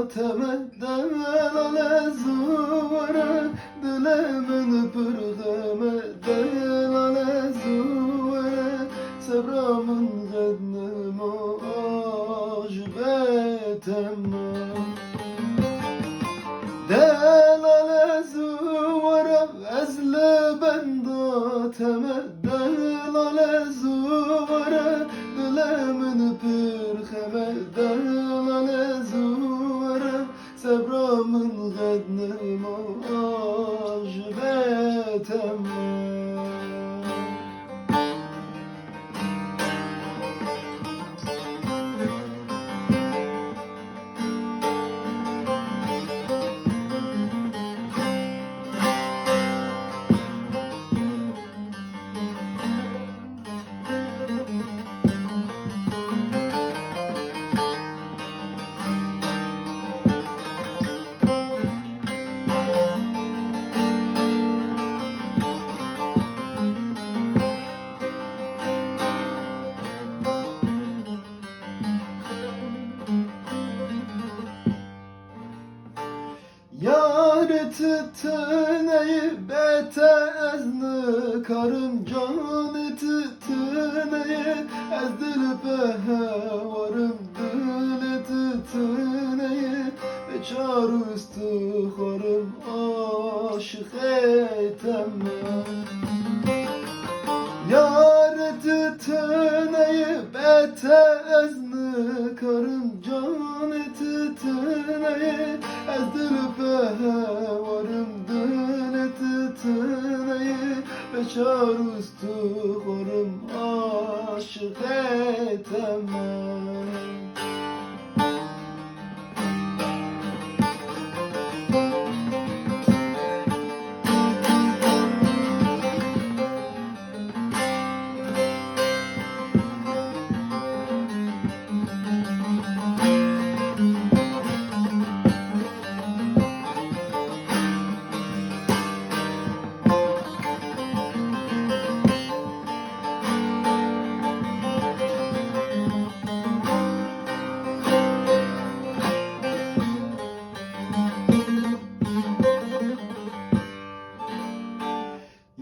temedden zuvara dilemin pürgemeden zuvara sebramın gednim ajbetem delale zuvara ezle benda temedden zuvara dilemin pürgemeden zuvara sebramın gednim ajbetem Yâri tütüneyi bete ezni karım canı tütüneyi ezdilip varım dili tütüneyi beçar üstü karım aşık eytemem Yâri tütüneyi bete ezni karım canı tütüneyi ezdilip varım dili tütüneyi beçar üstü karım aşık eytemem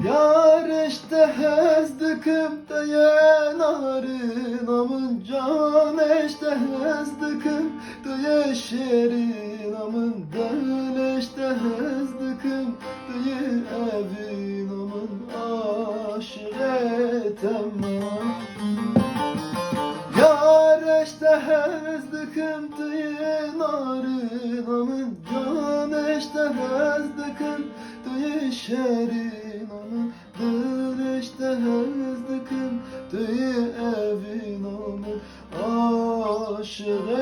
Yar işte hezdikim diye narin amın can işte hezdikim diye şerin amın del işte hezdikim diye evin amın aşiretem Yar işte hezdikim diye narin amın can işte hezdikim diye şerin amın del işte hezdikim diye evin amın aşiretem